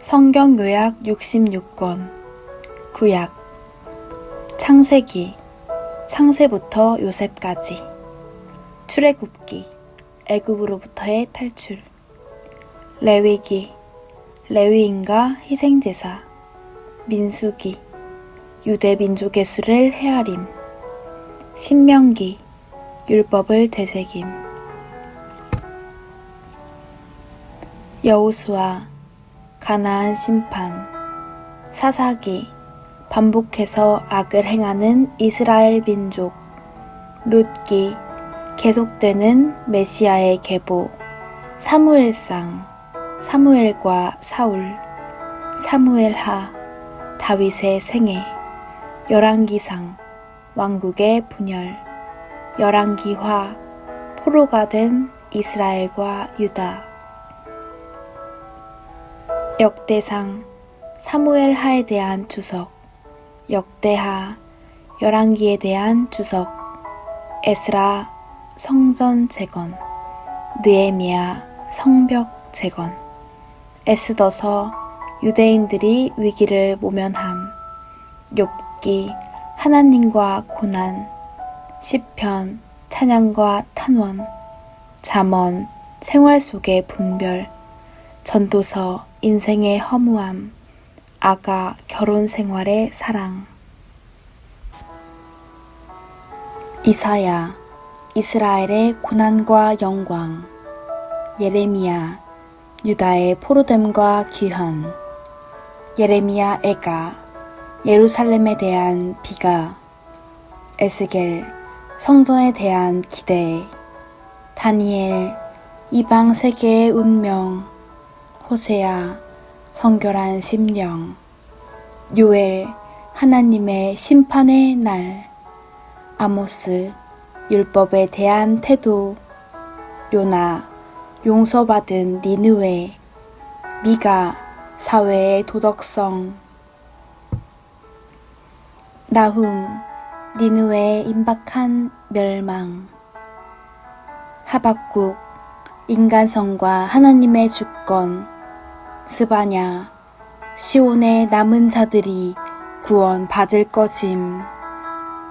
성경 요약 66권 구약 창세기 창세부터 요셉까지 출애굽기 애굽으로부터의 탈출 레위기 레위인과 희생제사 민수기 유대 민족의 수를 헤아림 신명기 율법을 되새김 여호수아 가나안 심판 사사기 반복해서 악을 행하는 이스라엘 민족 룻기 계속되는 메시아의 계보 사무엘상 사무엘과 사울 사무엘하 다윗의 생애 열왕기상 왕국의 분열 열왕기화 포로가 된 이스라엘과 유다 역대상 사무엘하에 대한 주석 역대하 열왕기에 대한 주석 에스라 성전 재건 느헤미야 성벽 재건 에스더서 유대인들이 위기를 모면함 욥기 하나님과 고난 시편 찬양과 탄원 잠언 생활 속의 분별 전도서 인생의 허무함 아가 결혼 생활의 사랑 이사야 이스라엘의 고난과 영광 예레미야 유다의 포로됨과 귀환 예레미야 애가 예루살렘에 대한 비가 에스겔 성전에 대한 기대 다니엘 이방 세계의 운명 호세아 성결한 심령 요엘 하나님의 심판의 날 아모스 율법에 대한 태도 요나 용서받은 니느웨 미가 사회의 도덕성 나훔 니느웨의 임박한 멸망 하박국 인간성과 하나님의 주권 스바냐 시온의 남은 자들이 구원 받을 것임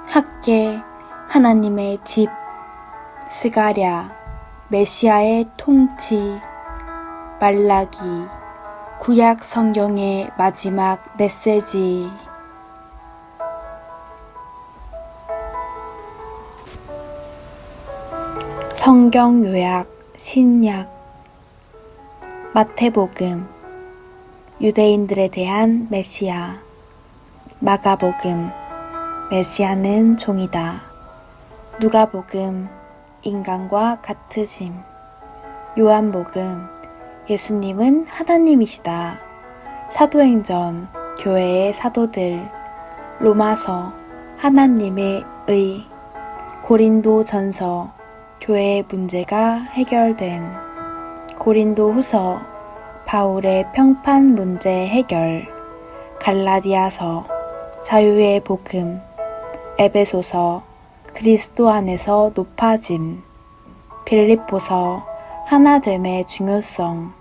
학개 하나님의 집 스가랴 메시아의 통치 말라기 구약 성경의 마지막 메시지 성경 요약 신약 마태복음 유대인들에 대한 메시아 마가복음 메시아는 종이다 누가복음 인간과 같으심 요한복음 예수님은 하나님이시다 사도행전 교회의 사도들 로마서 하나님의 의 고린도전서 교회의 문제가 해결됨 고린도후서 바울의 평판 문제 해결 갈라디아서 자유의 복음 에베소서 그리스도 안에서 높아짐 빌립보서 하나됨의 중요성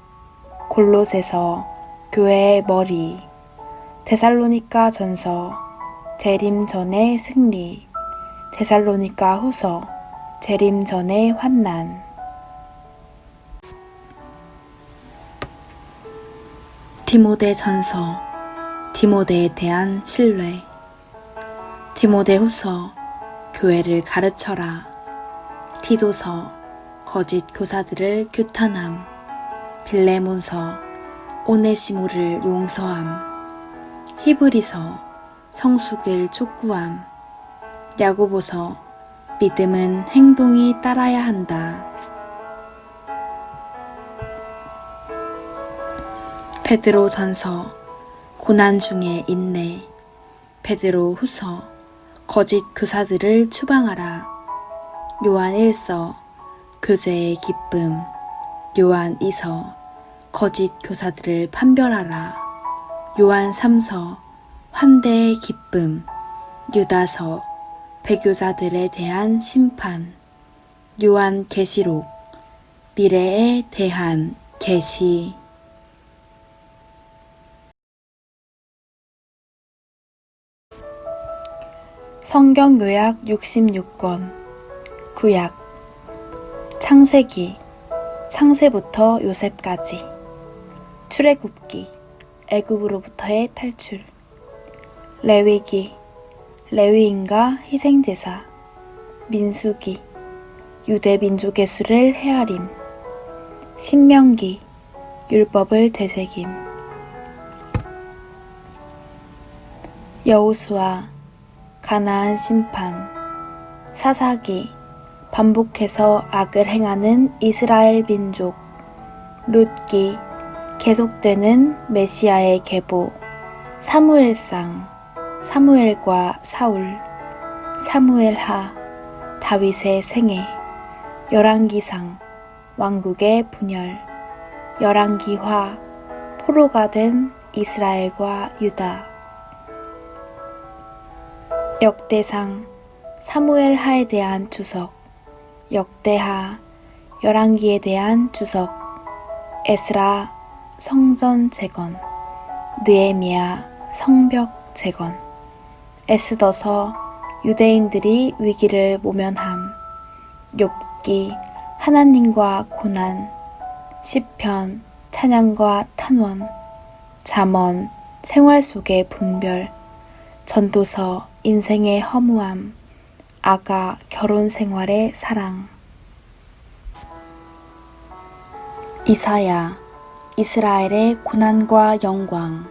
골로새서 교회의 머리 데살로니가 전서 재림 전의 승리 데살로니가 후서 재림 전의 환난 디모데 전서 디모데에 대한 신뢰 디모데 후서 교회를 가르쳐라 티도서 거짓 교사들을 규탄함 빌레몬서 오네시모를 용서함 히브리서 성숙을 촉구함 야고보서 믿음은 행동이 따라야 한다 베드로 전서 고난 중에 인내 베드로 후서 거짓 교사들을 추방하라 요한 1서 교제의 기쁨 요한 2서 거짓 교사들을 판별하라 요한 3서 환대의 기쁨 유다서 배교자들에 대한 심판 요한 계시록 미래에 대한 계시 성경 요약 66권 구약 창세기 창세부터 요셉까지 출애굽기 애굽으로부터의 탈출 레위기 레위인과 희생제사 민수기 유대 민족의 수를 헤아림 신명기 율법을 되새김 여호수아 가나안 심판 사사기 반복해서 악을 행하는 이스라엘 민족 룻기 계속되는 메시아의 계보 사무엘상 사무엘과 사울 사무엘하 다윗의 생애 열왕기상 왕국의 분열 열왕기화 포로가 된 이스라엘과 유다 역대상 사무엘하에 대한 주석 역대하 열왕기에 대한 주석 에스라 성전 재건 느헤미야 성벽 재건 에스더서 유대인들이 위기를 모면함 욥기 하나님과 고난 시편 찬양과 탄원 잠언 생활 속의 분별 전도서 인생의 허무함 아가 결혼 생활의 사랑 이사야 이스라엘의 고난과 영광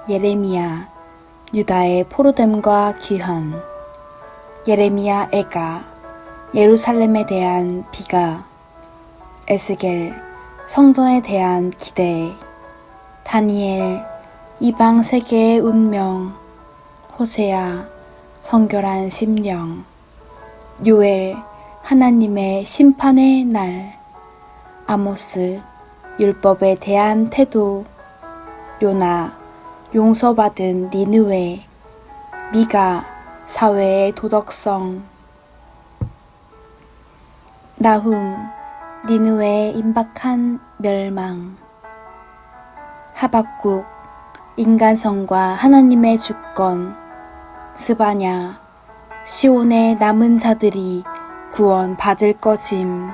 예레미야 유다의 포로됨과 귀환 예레미야 애가 예루살렘에 대한 비가 에스겔 성전에 대한 기대 다니엘 이방 세계의 운명 호세아 성결한 심령 요엘 하나님의 심판의 날 아모스 율법에 대한 태도 요나 용서받은 니느웨 미가 사회의 도덕성 나훔 니느웨의 임박한 멸망 하박국 인간성과 하나님의 주권 스바냐 시온의 남은 자들이 구원 받을 것임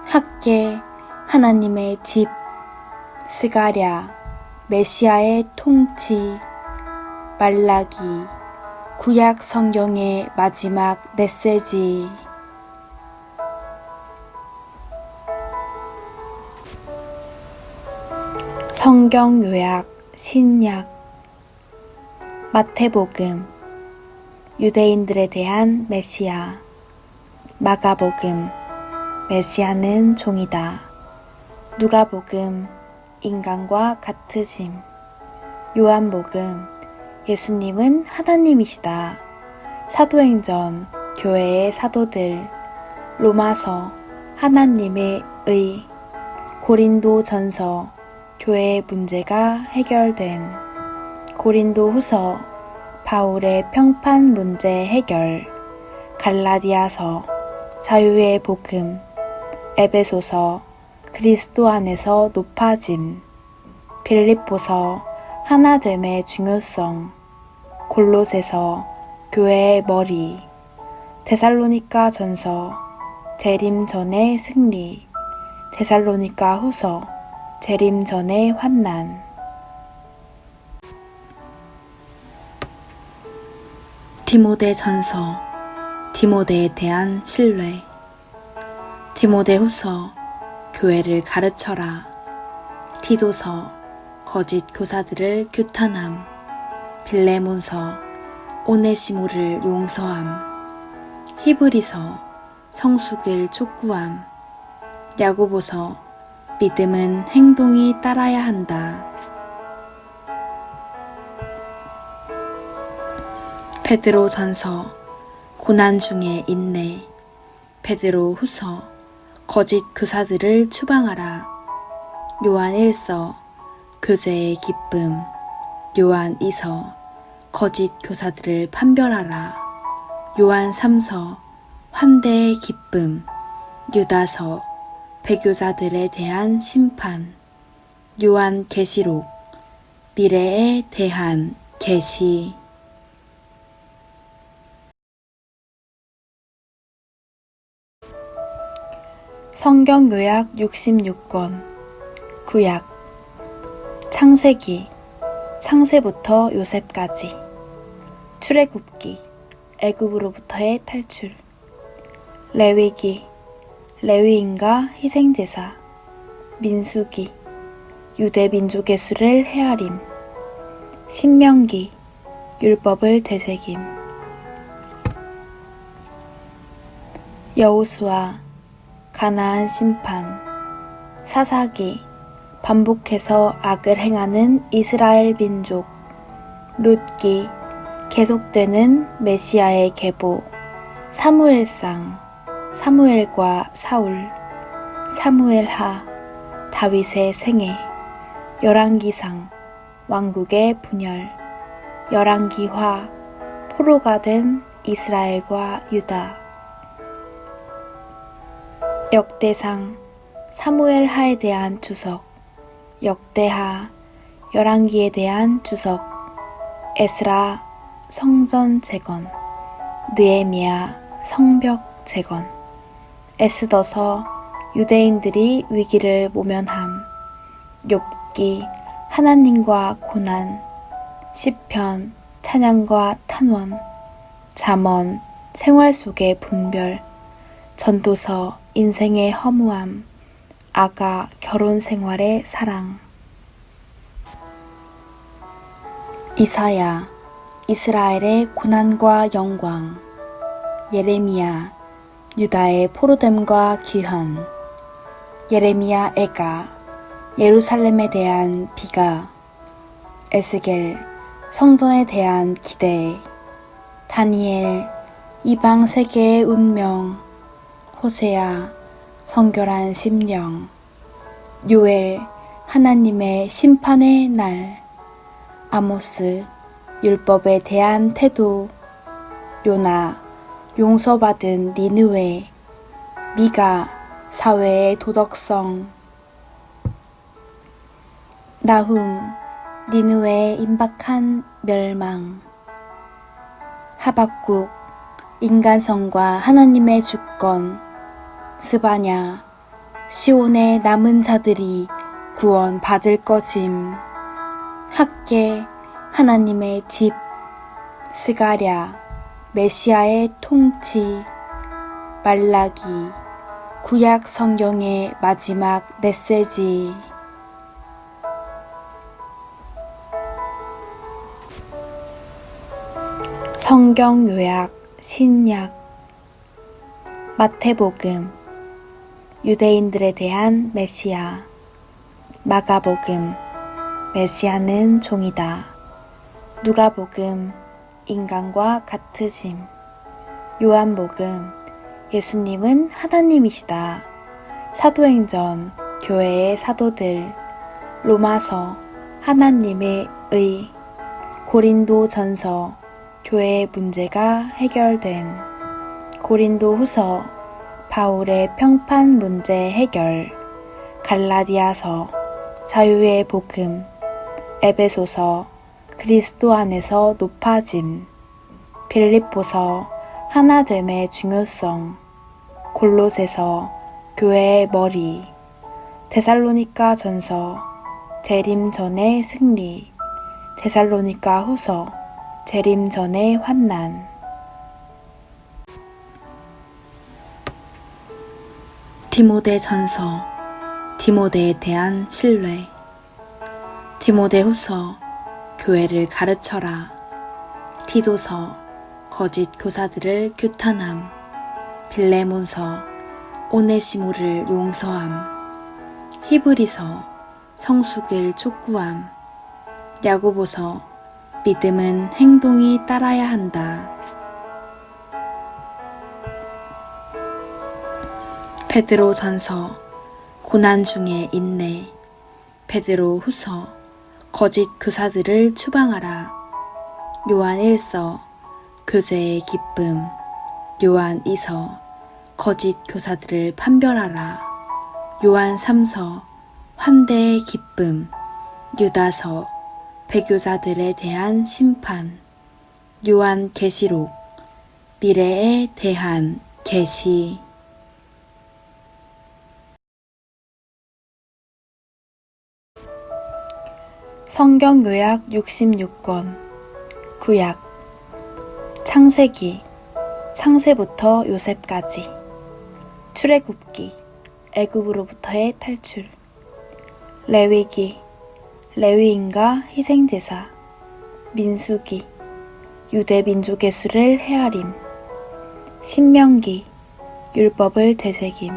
학계 하나님의 집 스가랴 메시아의 통치 말라기 구약 성경의 마지막 메시지 성경 요약 신약 마태복음 유대인들에 대한 메시아 마가복음 메시아는 종이다 누가복음 인간과 같으심 요한복음 예수님은 하나님이시다 사도행전 교회의 사도들 로마서 하나님의 의 고린도전서 교회의 문제가 해결됨 고린도후서 바울의 평판 문제 해결 갈라디아서 자유의 복음 에베소서 그리스도 안에서 높아짐 빌립보서 하나됨의 중요성 골로새서 교회의 머리 데살로니가 전서 재림 전의 승리 데살로니가 후서 재림 전의 환난 디모데 전서 디모데에 대한 신뢰 디모데 후서 교회를 가르쳐라 디도서 거짓 교사들을 규탄함 빌레몬서 오네시모를 용서함 히브리서 성숙을 촉구함 야고보서 믿음은 행동이 따라야 한다 베드로 전서 고난 중에 인내 베드로 후서 거짓 교사들을 추방하라 요한 1서 교제의 기쁨 요한 2서 거짓 교사들을 판별하라 요한 3서 환대의 기쁨 유다서 배교자들에 대한 심판 요한 계시록 미래에 대한 계시 성경 요약 66권 구약 창세기 창세부터 요셉까지 출애굽기 애굽으로부터의 탈출 레위기 레위인과 희생제사 민수기 유대 민족의 수를 헤아림 신명기 율법을 되새김 여호수아 가나안 심판 사사기 반복해서 악을 행하는 이스라엘 민족 룻기 계속되는 메시아의 계보 사무엘상 사무엘과 사울 사무엘하 다윗의 생애 열왕기상 왕국의 분열 열왕기화 포로가 된 이스라엘과 유다 역대상 사무엘하에 대한 주석 역대하 열왕기에 대한 주석 에스라 성전 재건 느헤미야 성벽 재건 에스더서 유대인들이 위기를 모면함 욥기 하나님과 고난 시편 찬양과 탄원 잠언 생활 속의 분별 전도서 인생의 허무함 아가 결혼 생활의 사랑 이사야 이스라엘의 고난과 영광 예레미야 유다의 포로됨과 귀환 예레미야 애가 예루살렘에 대한 비가 에스겔 성전에 대한 기대 다니엘 이방 세계의 운명 호세아 성결한 심령 요엘 하나님의 심판의 날 아모스 율법에 대한 태도 요나 용서받은 니느웨 미가 사회의 도덕성 나훔 니느웨의 임박한 멸망 하박국 인간성과 하나님의 주권 스바냐 시온의 남은 자들이 구원 받을 것임 학계 하나님의 집 스가랴 메시아의 통치 말라기 구약 성경의 마지막 메시지 성경 요약 신약 마태복음 유대인들에 대한 메시아 마가복음 메시아는 종이다 누가복음 인간과 같으심 요한복음 예수님은 하나님이시다 사도행전 교회의 사도들 로마서 하나님의 의 고린도전서 교회의 문제가 해결됨 고린도후서 바울의 평판 문제 해결 갈라디아서 자유의 복음 에베소서 그리스도 안에서 높아짐 빌립보서 하나됨의 중요성 골로새서 교회의 머리 데살로니가 전서 재림 전의 승리 데살로니가 후서 재림 전의 환난 디모데 전서 디모데에 대한 신뢰 디모데 후서 교회를 가르쳐라 디도서 거짓 교사들을 규탄함 빌레몬서 오네시모를 용서함 히브리서 성숙을 촉구함 야고보서 믿음은 행동이 따라야 한다 베드로 전서 고난 중에 인내 베드로 후서 거짓 교사들을 추방하라 요한 1서 교제의 기쁨 요한 2서 거짓 교사들을 판별하라 요한 3서 환대의 기쁨 유다서 배교자들에 대한 심판 요한 계시록 미래에 대한 계시 성경 요약 66권 구약 창세기 창세부터 요셉까지 출애굽기 애굽으로부터의 탈출 레위기 레위인과 희생제사 민수기 유대 민족의 수를 헤아림 신명기 율법을 되새김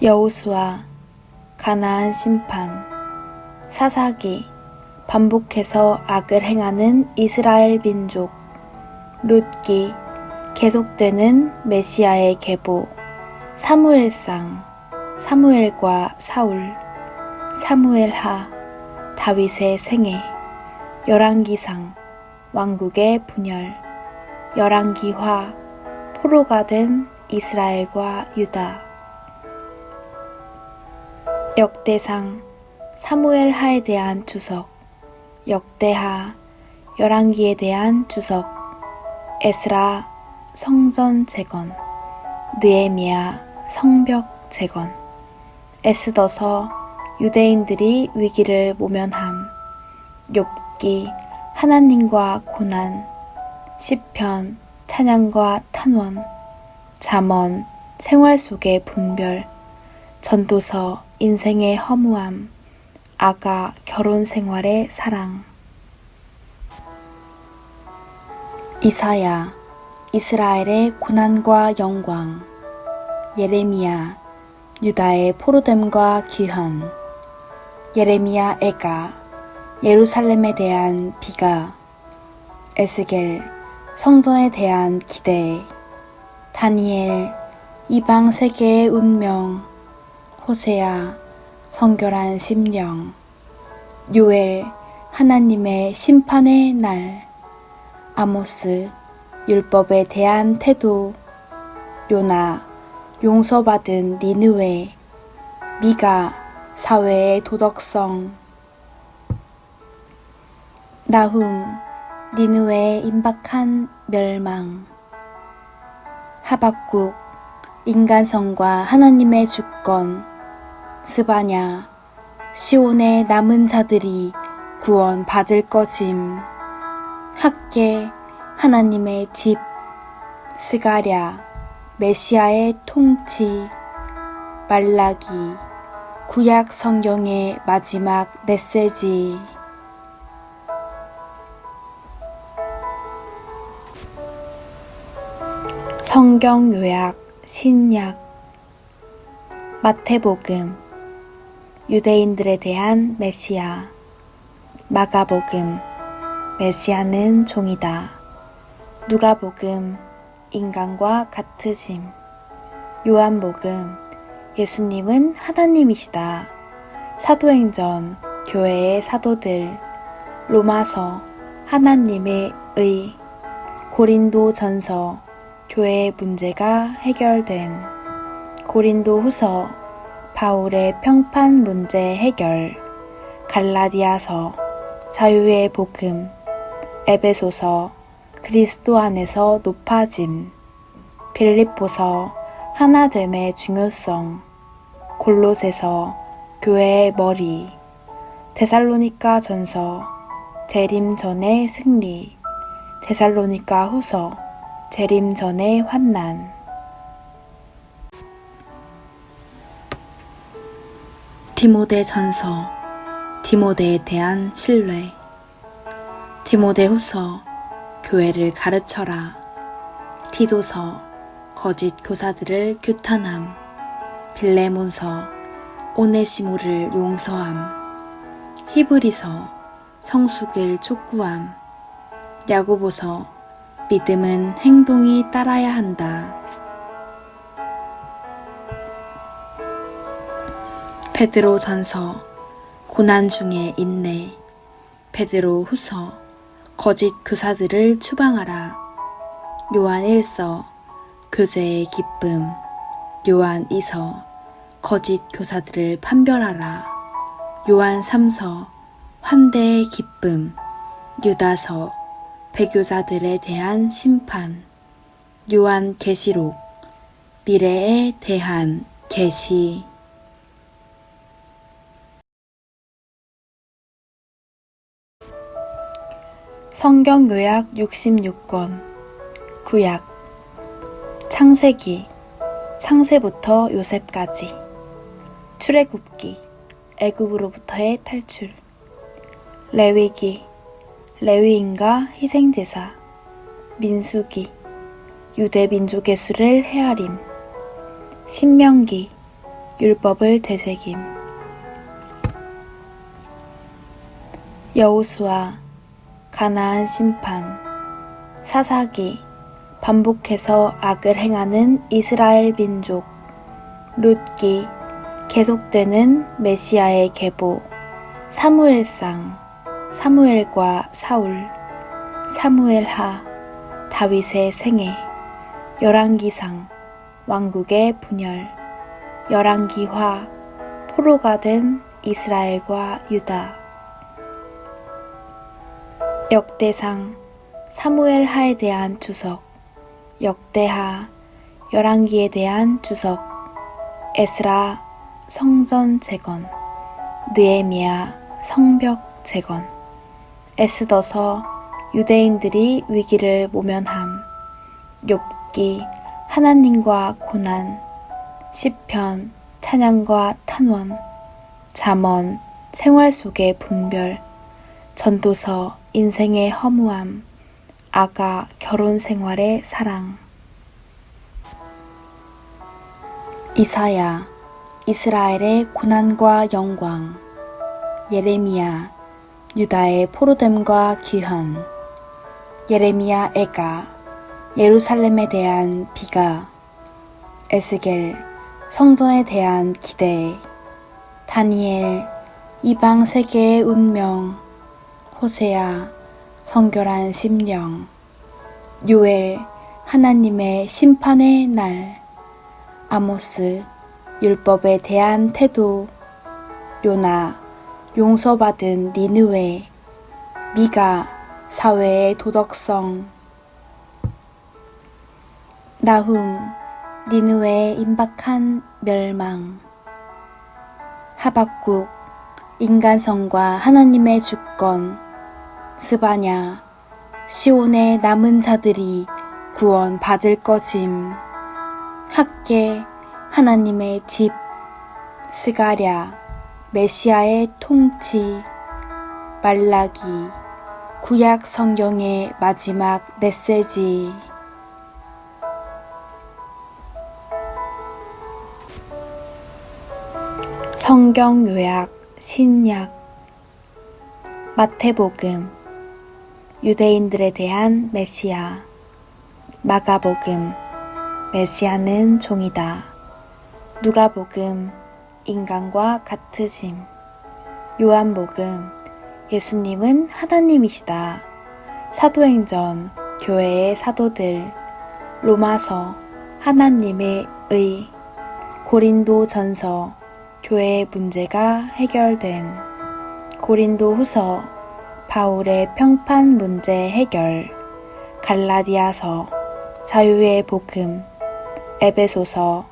여호수아 가나안 심판 사사기 반복해서 악을 행하는 이스라엘 민족 룻기 계속되는 메시아의 계보 사무엘상 사무엘과 사울 사무엘하 다윗의 생애 열왕기상 왕국의 분열 열왕기화 포로가 된 이스라엘과 유다 역대상 사무엘하에 대한 주석 역대하 열왕기에 대한 주석 에스라 성전 재건 느헤미야 성벽 재건 에스더서 유대인들이 위기를 모면함 욥기 하나님과 고난 시편 찬양과 탄원 잠언 생활 속의 분별 전도서 인생의 허무함 아가 결혼 생활의 사랑 이사야 이스라엘의 고난과 영광 예레미야 유다의 포로됨과 귀환 예레미야 애가 예루살렘에 대한 비가 에스겔 성전에 대한 기대 다니엘 이방 세계의 운명 호세아 성결한 심령 요엘 하나님의 심판의 날 아모스 율법에 대한 태도 요나 용서받은 니느웨 미가 사회의 도덕성 나훔 니느웨의 임박한 멸망 하박국 인간성과 하나님의 주권 스바냐 시온의 남은 자들이 구원 받을 것임 학개 하나님의 집 스가랴 메시아의 통치 말라기 구약 성경의 마지막 메시지 성경 요약 신약 마태복음 유대인들에 대한 메시아 마가복음 메시아는 종이다 누가복음 인간과 같으심 요한복음 예수님은 하나님이시다 사도행전 교회의 사도들 로마서 하나님의 의 고린도전서 교회의 문제가 해결됨 고린도후서 바울의 평판 문제 해결 갈라디아서 자유의 복음 에베소서 그리스도 안에서 높아짐 빌립보서 하나됨의 중요성 골로새서 교회의 머리 데살로니가 전서 재림 전의 승리 데살로니가 후서 재림 전의 환난 디모데 전서 디모데에 대한 신뢰 디모데 후서 교회를 가르쳐라 디도서 거짓 교사들을 규탄함 빌레몬서 오네시모를 용서함 히브리서 성숙을 촉구함 야고보서 믿음은 행동이 따라야 한다 베드로 전서 고난 중에 인내 베드로 후서 거짓 교사들을 추방하라 요한 1서 교제의 기쁨 요한 2서 거짓 교사들을 판별하라 요한 3서 환대의 기쁨 유다서 배교자들에 대한 심판 요한 계시록 미래에 대한 계시 성경 요약 66권 구약 창세기 창세부터 요셉까지 출애굽기 애굽으로부터의 탈출 레위기 레위인과 희생제사 민수기 유대 민족의 수를 헤아림 신명기 율법을 되새김 여호수아 가나안 심판 사사기 반복해서 악을 행하는 이스라엘 민족 룻기 계속되는 메시아의 계보 사무엘상 사무엘과 사울 사무엘하 다윗의 생애 열왕기상 왕국의 분열 열왕기화 포로가 된 이스라엘과 유다 역대상 사무엘하에 대한 주석 역대하 열왕기에 대한 주석 에스라 성전 재건 느헤미야 성벽 재건 에스더서 유대인들이 위기를 모면함 욥기 하나님과 고난 시편 찬양과 탄원 잠언 생활 속의 분별 전도서 인생의 허무함 아가 결혼 생활의 사랑 이사야 이스라엘의 고난과 영광 예레미야 유다의 포로됨과 귀환 예레미야 애가 예루살렘에 대한 비가 에스겔 성전에 대한 기대 다니엘 이방 세계의 운명 호세아 성결한 심령 요엘 하나님의 심판의 날 아모스 율법에 대한 태도 요나 용서받은 니느웨 미가 사회의 도덕성 나훔 니느웨의 임박한 멸망 하박국 인간성과 하나님의 주권 스바냐 시온의 남은 자들이 구원 받을 것임 학계 하나님의 집 스가랴 메시아의 통치 말라기 구약 성경의 마지막 메시지 성경 요약 신약 마태복음 유대인들에 대한 메시아 마가복음 메시아는 종이다 누가복음 인간과 같으심 요한복음 예수님은 하나님이시다 사도행전 교회의 사도들 로마서 하나님의 의 고린도전서 교회의 문제가 해결됨 고린도후서 바울의 평판 문제 해결 갈라디아서 자유의 복음 에베소서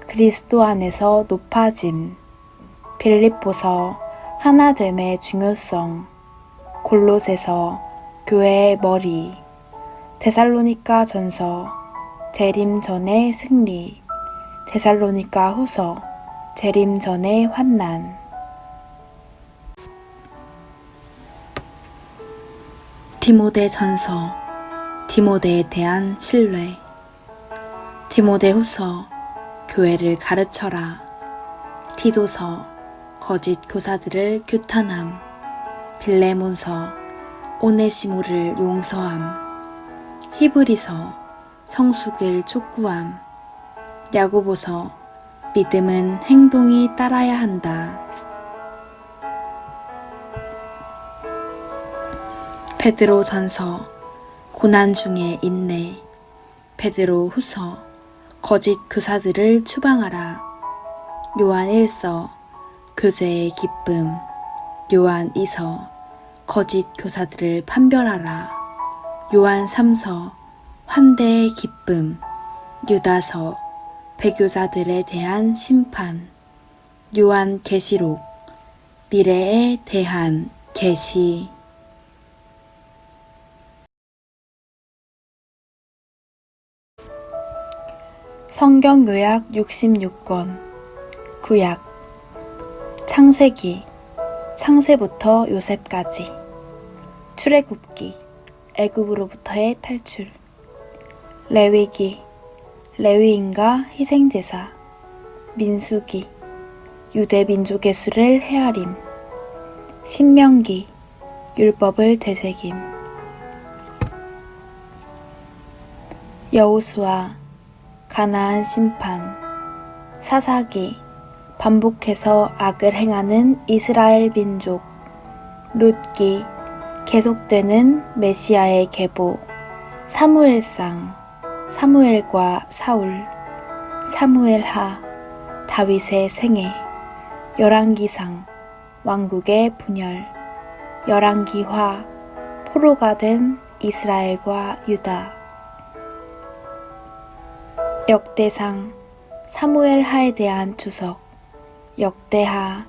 그리스도 안에서 높아짐 빌립보서 하나됨의 중요성 골로새서 교회의 머리 데살로니가 전서 재림 전의 승리 데살로니가 후서 재림 전의 환난 디모데 전서 디모데에 대한 신뢰 디모데 후서 교회를 가르쳐라 디도서 거짓 교사들을 규탄함 빌레몬서 오네시모를 용서함 히브리서 성숙을 촉구함 야고보서 믿음은 행동이 따라야 한다 베드로 전서 고난 중에 인내 베드로 후서 거짓 교사들을 추방하라 요한 1서 교제의 기쁨 요한 2서 거짓 교사들을 판별하라 요한 3서 환대의 기쁨 유다서 배교자들에 대한 심판 요한 계시록 미래에 대한 계시 성경 요약 66권 구약 창세기 창세부터 요셉까지 출애굽기 애굽으로부터의 탈출 레위기 레위인과 희생제사 민수기 유대 민족의 수를 헤아림 신명기 율법을 되새김 여호수아 가나안 심판 사사기 반복해서 악을 행하는 이스라엘 민족 룻기 계속되는 메시아의 계보 사무엘상 사무엘과 사울 사무엘하 다윗의 생애 열왕기상 왕국의 분열 열왕기화 포로가 된 이스라엘과 유다 역대상 사무엘하에 대한 주석 역대하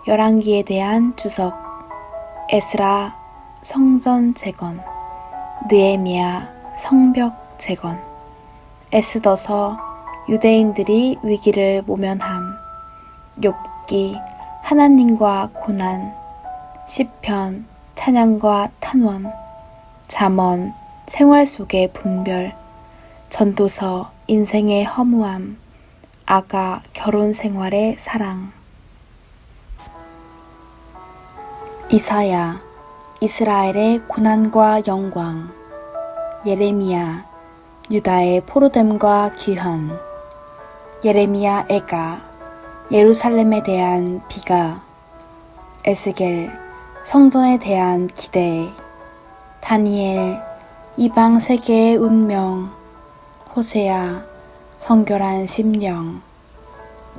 열왕기에 대한 주석 에스라 성전 재건 느헤미야 성벽 재건 에스더서 유대인들이 위기를 모면함 욥기 하나님과 고난 시편 찬양과 탄원 잠언 생활 속의 분별 전도서 인생의 허무함 아가 결혼 생활의 사랑 이사야 이스라엘의 고난과 영광 예레미야 유다의 포로됨과 귀환 예레미야 애가 예루살렘에 대한 비가 에스겔 성전에 대한 기대 다니엘 이방 세계의 운명 호세아 성결한 심령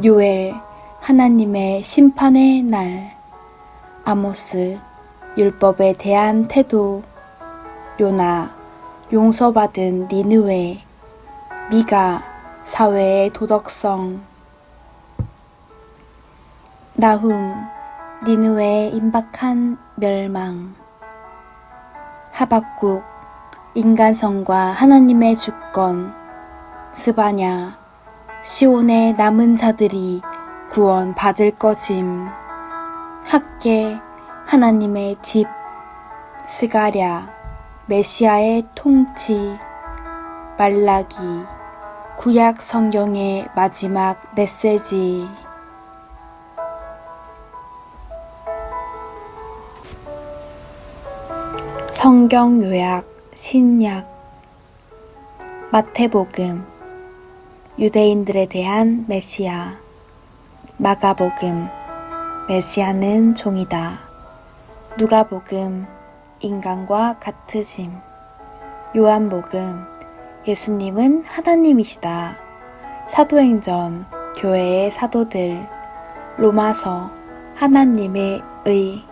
요엘 하나님의 심판의 날 아모스 율법에 대한 태도 요나 용서받은 니느웨 미가 사회의 도덕성 나훔 니느웨의 임박한 멸망 하박국 인간성과 하나님의 주권 스바냐 시온의 남은 자들이 구원 받을 것임 학계 하나님의 집 스가랴 메시아의 통치 말라기 구약 성경의 마지막 메시지 성경 요약 신약 마태복음 유대인들에 대한 메시아 마가복음 메시아는 종이다 누가복음 인간과 같으심 요한복음 예수님은 하나님이시다 사도행전 교회의 사도들 로마서 하나님의 의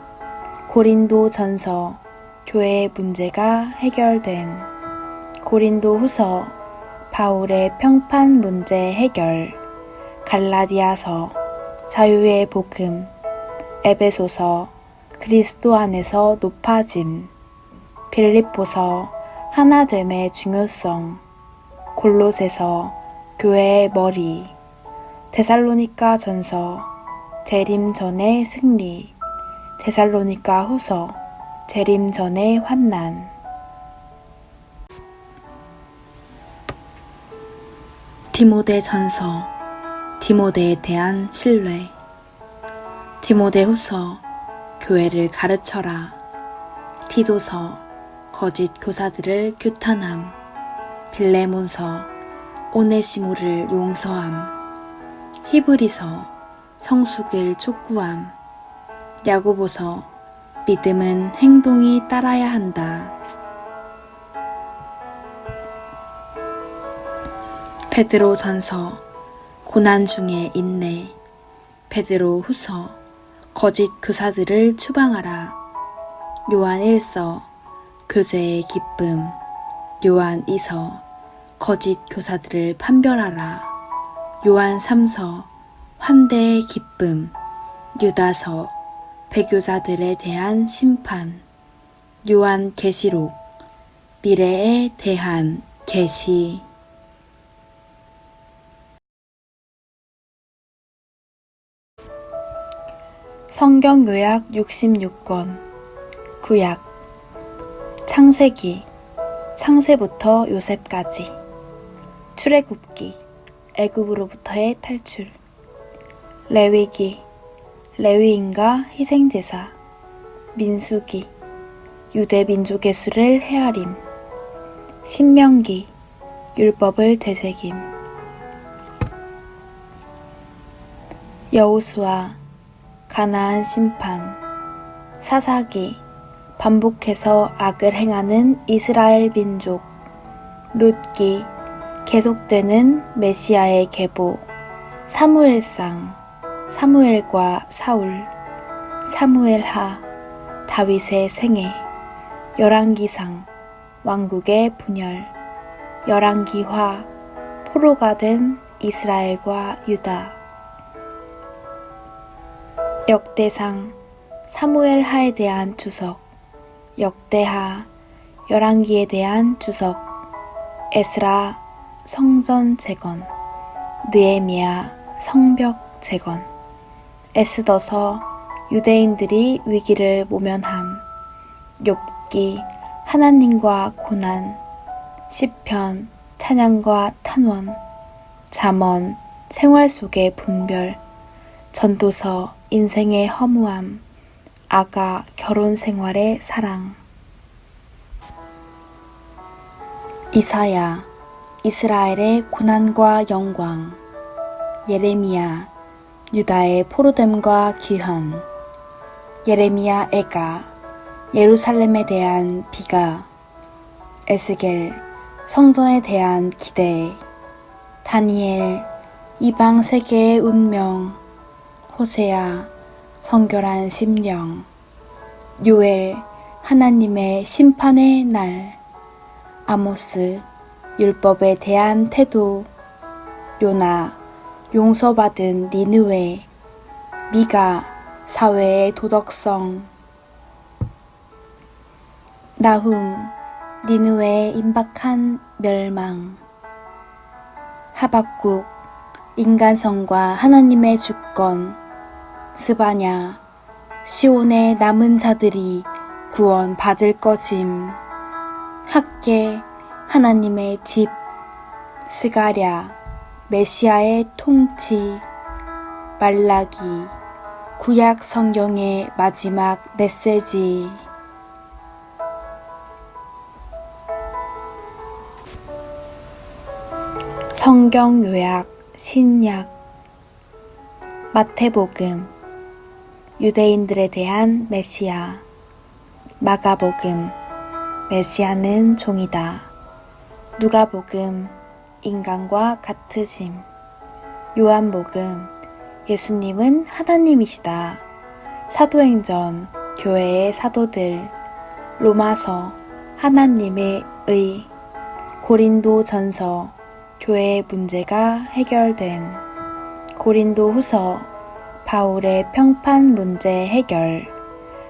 고린도전서 교회의 문제가 해결됨 고린도후서 바울의 평판 문제 해결 갈라디아서 자유의 복음 에베소서 그리스도 안에서 높아짐 빌립보서 하나됨의 중요성 골로새서 교회의 머리 데살로니가 전서 재림 전의 승리 데살로니가 후서 재림 전의 환난 디모데 전서 디모데에 대한 신뢰 디모데 후서 교회를 가르쳐라 디도서 거짓 교사들을 규탄함 빌레몬서 오네시모를 용서함 히브리서 성숙을 촉구함 야고보서 믿음은 행동이 따라야 한다 베드로 전서 고난 중에 인내 베드로 후서 거짓 교사들을 추방하라 요한 1서 교제의 기쁨 요한 2서 거짓 교사들을 판별하라 요한 3서 환대의 기쁨 유다서 배교자들에 대한 심판 요한 계시록 미래에 대한 계시 성경 요약 66권 구약 창세기 창세부터 요셉까지 출애굽기 애굽으로부터의 탈출 레위기 레위인과 희생제사 민수기 유대 민족의 수를 헤아림 신명기 율법을 되새김 여호수아 가나안 심판 사사기 반복해서 악을 행하는 이스라엘 민족 룻기 계속되는 메시아의 계보 사무엘상 사무엘과 사울 사무엘하 다윗의 생애 열왕기상 왕국의 분열 열왕기화 포로가 된 이스라엘과 유다 역대상 사무엘하에 대한 주석 역대하 열왕기에 대한 주석 에스라 성전 재건 느헤미야 성벽 재건 에스더서 유대인들이 위기를 모면함 욥기 하나님과 고난 시편 찬양과 탄원 잠언 생활 속의 분별 전도서 인생의 허무함 아가 결혼 생활의 사랑 이사야 이스라엘의 고난과 영광 예레미야 유다의 포로됨과 귀환 예레미야 애가 예루살렘에 대한 비가 에스겔 성전에 대한 기대 다니엘 이방 세계의 운명 호세아 성결한 심령 요엘 하나님의 심판의 날 아모스 율법에 대한 태도 요나 용서받은 니느웨 미가 사회의 도덕성 나훔 니느웨의 임박한 멸망 하박국 인간성과 하나님의 주권 스바냐 시온의 남은 자들이 구원 받을 것임 학계 하나님의 집 스가랴 메시아의 통치 말라기 구약 성경의 마지막 메시지 성경 요약 신약 마태복음 유대인들에 대한 메시아 마가복음 메시아는 종이다 누가복음 인간과 같으심 요한복음 예수님은 하나님이시다 사도행전 교회의 사도들 로마서 하나님의 의 고린도전서 교회의 문제가 해결됨 고린도후서 바울의 평판 문제 해결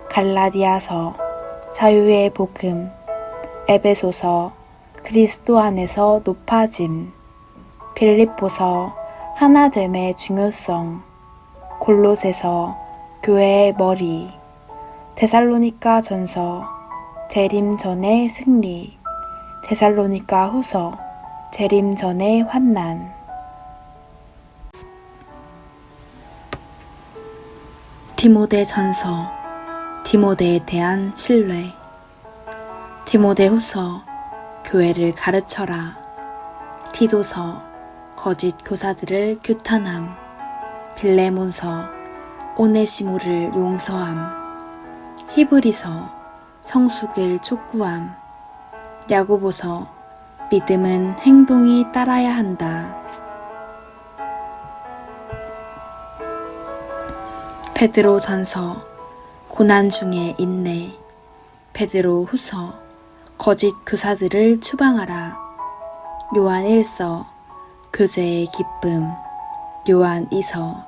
갈라디아서 자유의 복음 에베소서 그리스도 안에서 높아짐 빌립보서 하나됨의 중요성 골로새서 교회의 머리 데살로니가 전서 재림 전의 승리 데살로니가 후서 재림 전의 환난 디모데 전서 디모데에 대한 신뢰 디모데 후서 교회를 가르쳐라 디도서 거짓 교사들을 규탄함 빌레몬서 오네시모를 용서함 히브리서 성숙을 촉구함 야고보서 믿음은 행동이 따라야 한다 베드로 전서 고난 중에 인내 베드로 후서 거짓 교사들을 추방하라 요한 1서 교제의 기쁨 요한 2서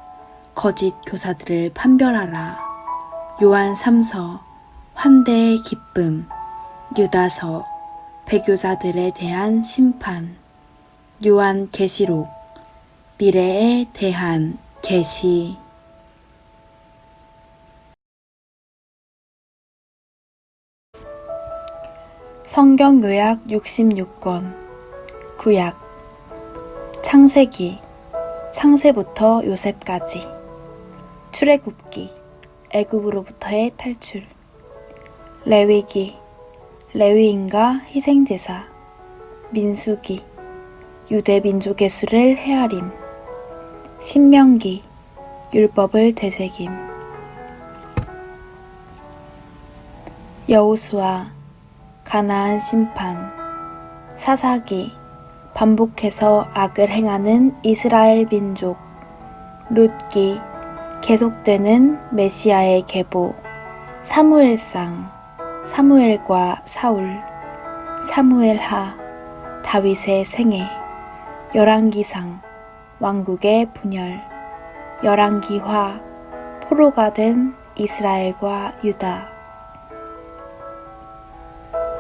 거짓 교사들을 판별하라 요한 3서 환대의 기쁨 유다서 배교자들에 대한 심판 요한 계시록 미래에 대한 계시 성경 요약 66권 구약 창세기 창세부터 요셉까지 출애굽기 애굽으로부터의 탈출 레위기 레위인과 희생제사 민수기 유대 민족의 수를 헤아림 신명기 율법을 되새김 여호수아 가나안 심판 사사기 반복해서 악을 행하는 이스라엘 민족 룻기 계속되는 메시아의 계보 사무엘상 사무엘과 사울 사무엘하 다윗의 생애 열왕기상 왕국의 분열 열왕기화 포로가 된 이스라엘과 유다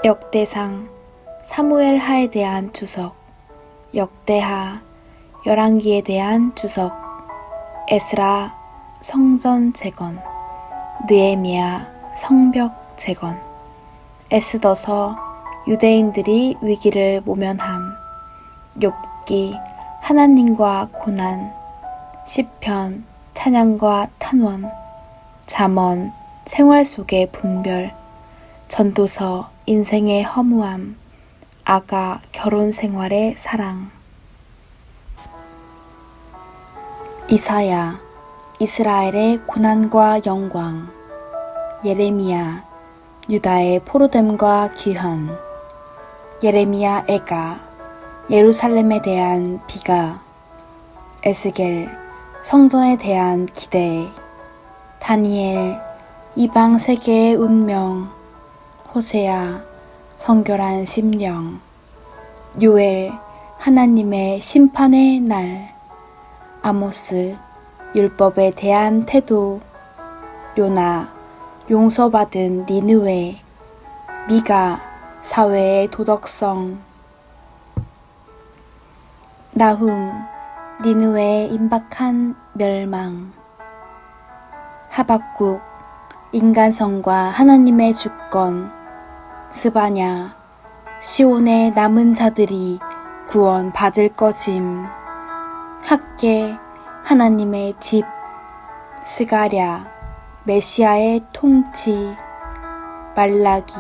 역대상 사무엘하에 대한 주석 역대하 열왕기에 대한 주석 에스라 성전 재건 느헤미야 성벽 재건 에스더서 유대인들이 위기를 모면함 욥기 하나님과 고난 시편 찬양과 탄원 잠언 생활 속의 분별 전도서 인생의 허무함 아가 결혼 생활의 사랑 이사야 이스라엘의 고난과 영광 예레미야 유다의 포로됨과 귀환 예레미야 애가 예루살렘에 대한 비가 에스겔 성전에 대한 기대 다니엘 이방 세계의 운명 호세아 성결한 심령 요엘 하나님의 심판의 날 아모스 율법에 대한 태도 요나 용서받은 니느웨 미가 사회의 도덕성 나훔 니느웨의 임박한 멸망 하박국 인간성과 하나님의 주권 스바냐 시온의 남은 자들이 구원 받을 것임 학계 하나님의 집 스가랴 메시아의 통치 말라기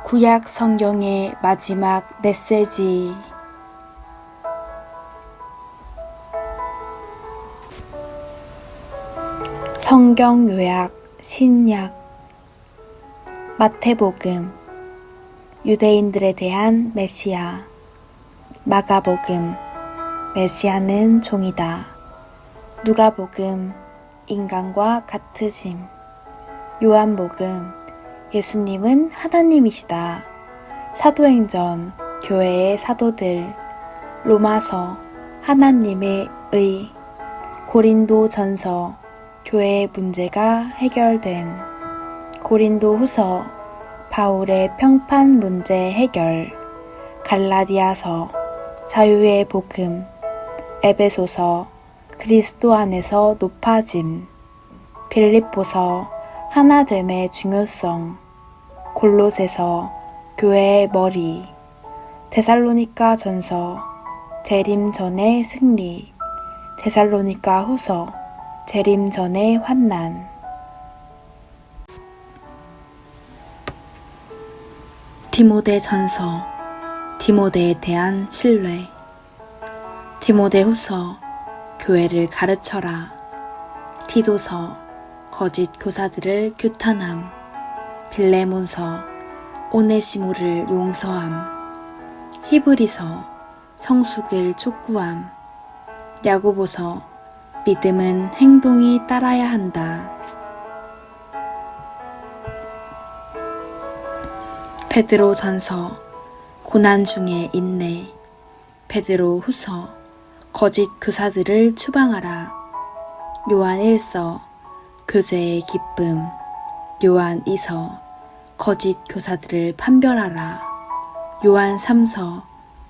구약 성경의 마지막 메시지 성경 요약 신약 마태복음 유대인들에 대한 메시아 마가복음 메시아는 종이다 누가복음 인간과 같으심 요한복음 예수님은 하나님이시다 사도행전 교회의 사도들 로마서 하나님의 의 고린도전서 교회의 문제가 해결됨 고린도후서 바울의 평판 문제 해결 갈라디아서 자유의 복음 에베소서 그리스도 안에서 높아짐 빌립보서 하나됨의 중요성 골로새서 교회의 머리 데살로니가 전서 재림 전의 승리 데살로니가 후서 재림 전의 환난 디모데 전서 디모데에 대한 신뢰 디모데 후서 교회를 가르쳐라 디도서 거짓 교사들을 규탄함 빌레몬서 오네시모를 용서함 히브리서 성숙을 촉구함 야고보서 믿음은 행동이 따라야 한다 베드로 전서 고난 중에 인내 베드로 후서 거짓 교사들을 추방하라 요한 1서 교제의 기쁨 요한 2서 거짓 교사들을 판별하라 요한 3서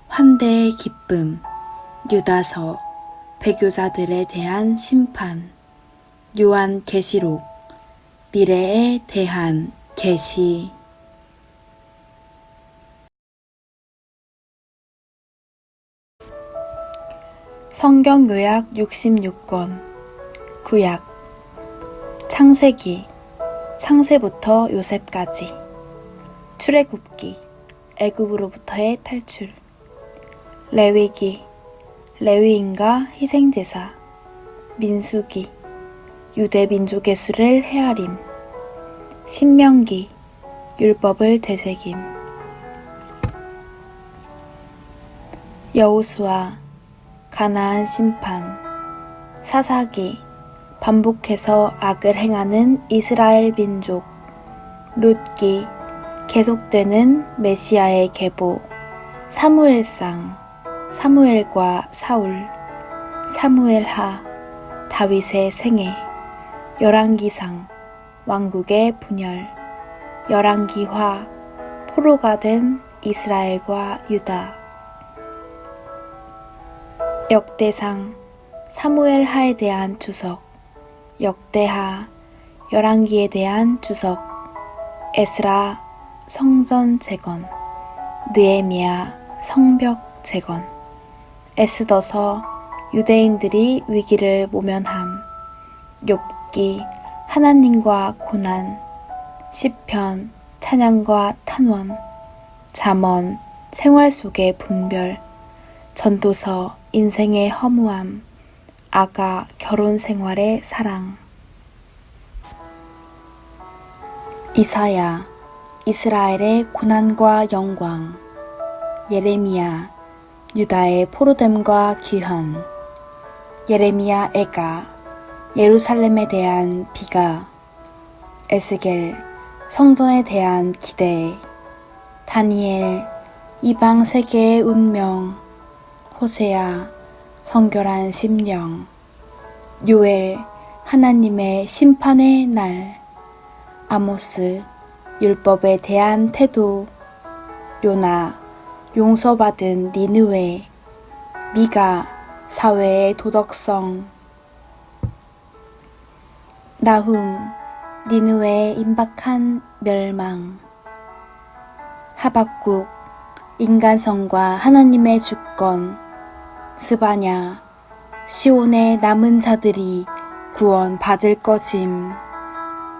환대의 기쁨 유다서 배교자들에 대한 심판 요한 계시록 미래에 대한 계시 성경 요약 66권 구약 창세기 창세부터 요셉까지 출애굽기 애굽으로부터의 탈출 레위기 레위인과 희생제사 민수기 유대 민족의 수를 헤아림 신명기 율법을 되새김 여호수아 가나안 심판 사사기 반복해서 악을 행하는 이스라엘 민족 룻기 계속되는 메시아의 계보 사무엘상 사무엘과 사울 사무엘하 다윗의 생애 열왕기상 왕국의 분열 열왕기화 포로가 된 이스라엘과 유다 역대상 사무엘하에 대한 주석 역대하 열왕기에 대한 주석 에스라 성전 재건 느헤미야 성벽 재건 에스더서 유대인들이 위기를 모면함 욥기 하나님과 고난 시편 찬양과 탄원 잠언 생활 속의 분별 전도서 인생의 허무함 아가 결혼 생활의 사랑 이사야 이스라엘의 고난과 영광 예레미야 유다의 포로됨과 귀환 예레미야 애가 예루살렘에 대한 비가 에스겔 성전에 대한 기대 다니엘 이방 세계의 운명 호세아 성결한 심령 요엘 하나님의 심판의 날 아모스 율법에 대한 태도 요나 용서받은 니느웨 미가 사회의 도덕성 나훔 니느웨의 임박한 멸망 하박국 인간성과 하나님의 주권 스바냐 시온의 남은 자들이 구원 받을 것임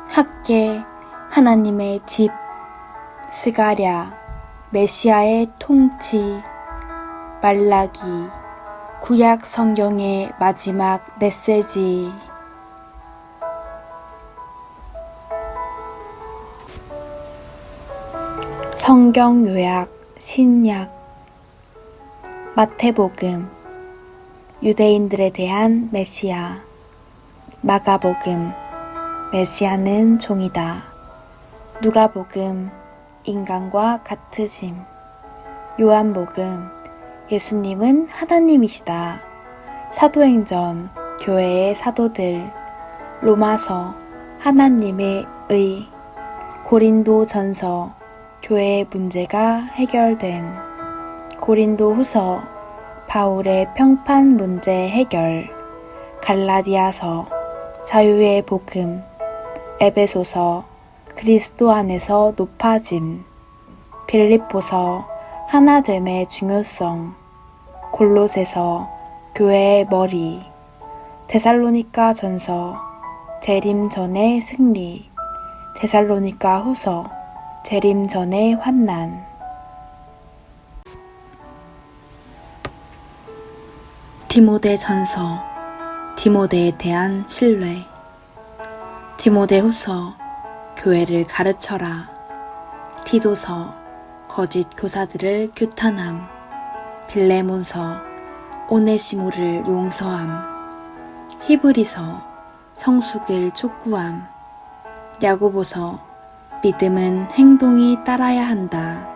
학계 하나님의 집 스가랴 메시아의 통치 말라기 구약 성경의 마지막 메시지 성경 요약 신약 마태복음 유대인들에 대한 메시아 마가복음 메시아는 종이다 누가복음 인간과 같으심 요한복음 예수님은 하나님이시다 사도행전 교회의 사도들 로마서 하나님의 의 고린도전서 교회의 문제가 해결됨 고린도후서 바울의 평판 문제 해결 갈라디아서 자유의 복음 에베소서 그리스도 안에서 높아짐 빌립보서 하나됨의 중요성 골로새서 교회의 머리 데살로니가 전서 재림 전의 승리 데살로니가 후서 재림 전의 환난 디모데 전서 디모데에 대한 신뢰 디모데 후서 교회를 가르쳐라 디도서 거짓 교사들을 규탄함 빌레몬서 오네시모를 용서함 히브리서 성숙을 촉구함 야고보서 믿음은 행동이 따라야 한다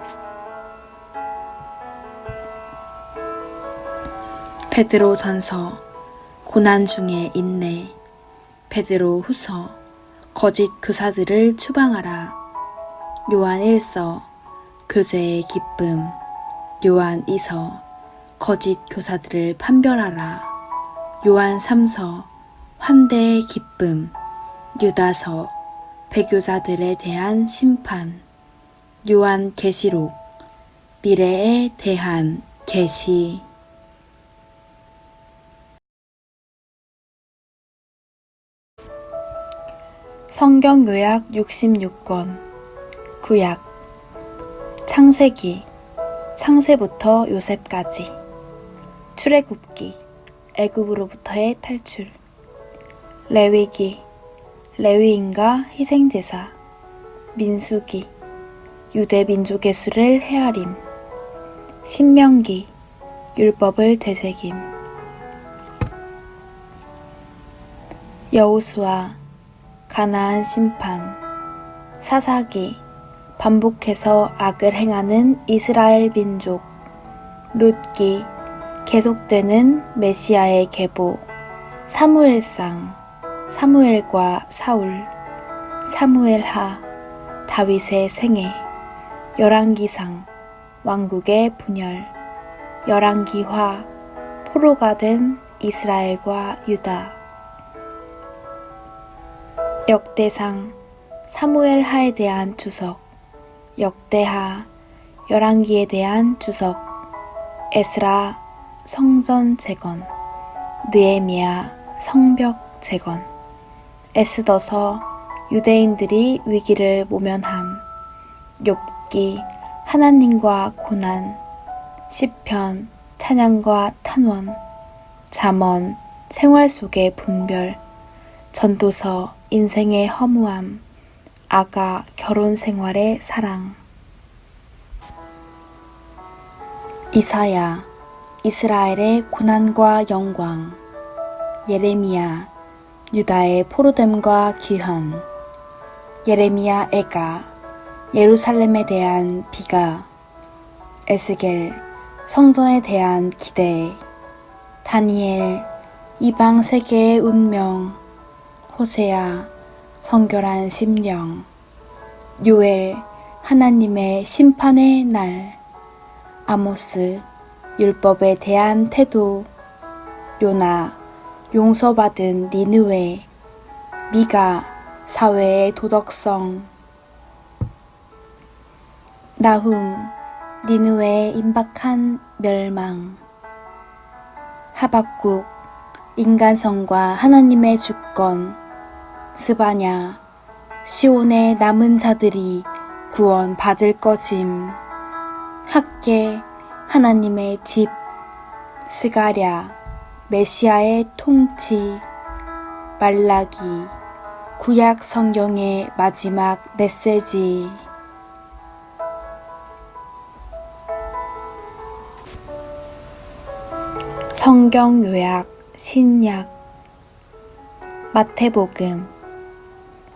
베드로 전서 고난 중에 인내 베드로 후서 거짓 교사들을 추방하라 요한 1서 교제의 기쁨 요한 2서 거짓 교사들을 판별하라 요한 3서 환대의 기쁨 유다서 배교자들에 대한 심판 요한 계시록 미래에 대한 계시 성경 요약 66권 구약 창세기 창세부터 요셉까지 출애굽기 애굽으로부터의 탈출 레위기 레위인과 희생제사 민수기 유대 민족의 수를 헤아림 신명기 율법을 되새김 여호수아 가나안 심판 사사기 반복해서 악을 행하는 이스라엘 민족 룻기 계속되는 메시아의 계보 사무엘상 사무엘과 사울 사무엘하 다윗의 생애 열왕기상 왕국의 분열 열왕기화 포로가 된 이스라엘과 유다 역대상 사무엘하에 대한 주석 역대하 열왕기에 대한 주석 에스라 성전 재건 느헤미야 성벽 재건 에스더서 유대인들이 위기를 모면함 욥기 하나님과 고난 시편 찬양과 탄원 잠언 생활 속의 분별 전도서 인생의 허무함 아가 결혼 생활의 사랑 이사야 이스라엘의 고난과 영광 예레미야 유다의 포로됨과 귀환 예레미야 애가 예루살렘에 대한 비가 에스겔 성전에 대한 기대 다니엘 이방 세계의 운명 호세아 성결한 심령 요엘 하나님의 심판의 날 아모스 율법에 대한 태도 요나 용서받은 니느웨 미가 사회의 도덕성 나훔 니느웨의 임박한 멸망 하박국 인간성과 하나님의 주권 스바냐 시온의 남은 자들이 구원 받을 것임 학개 하나님의 집 스가랴 메시아의 통치 말라기 구약 성경의 마지막 메시지 성경 요약 신약 마태복음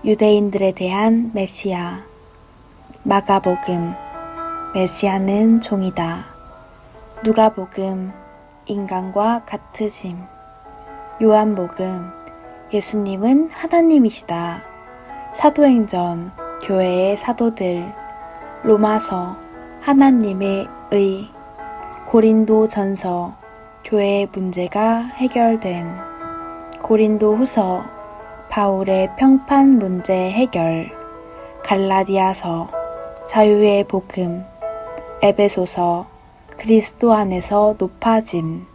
유대인들에 대한 메시아 마가복음 메시아는 종이다 누가복음 인간과 같으심 요한복음 예수님은 하나님이시다 사도행전 교회의 사도들 로마서 하나님의 의 고린도전서 교회의 문제가 해결됨 고린도후서 바울의 평판 문제 해결 갈라디아서 자유의 복음 에베소서 그리스도 안에서 높아짐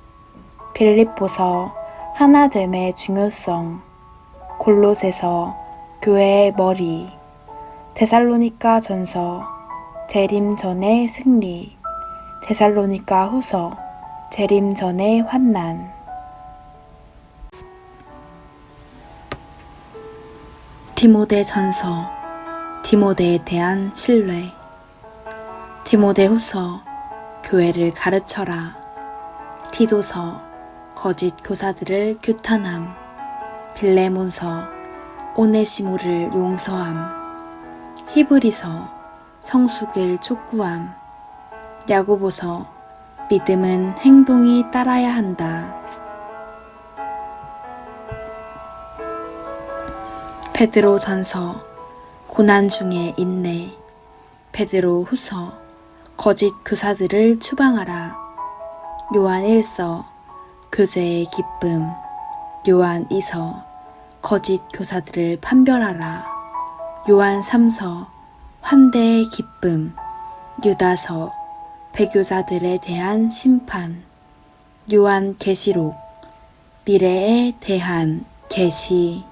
빌립보서 하나됨의 중요성 골로새서 교회의 머리 데살로니가 전서 재림 전의 승리 데살로니가 후서 재림 전의 환난 디모데 전서 디모데에 대한 신뢰 디모데 후서 교회를 가르쳐라 디도서 거짓 교사들을 규탄함 빌레몬서 오네시모를 용서함 히브리서 성숙을 촉구함 야고보서 믿음은 행동이 따라야 한다 베드로 전서 고난 중에 인내 베드로 후서 거짓 교사들을 추방하라 요한 1서 교제의 기쁨 요한 2서 거짓 교사들을 판별하라 요한 3서 환대의 기쁨 유다서 배교자들에 대한 심판 요한 계시록 미래에 대한 계시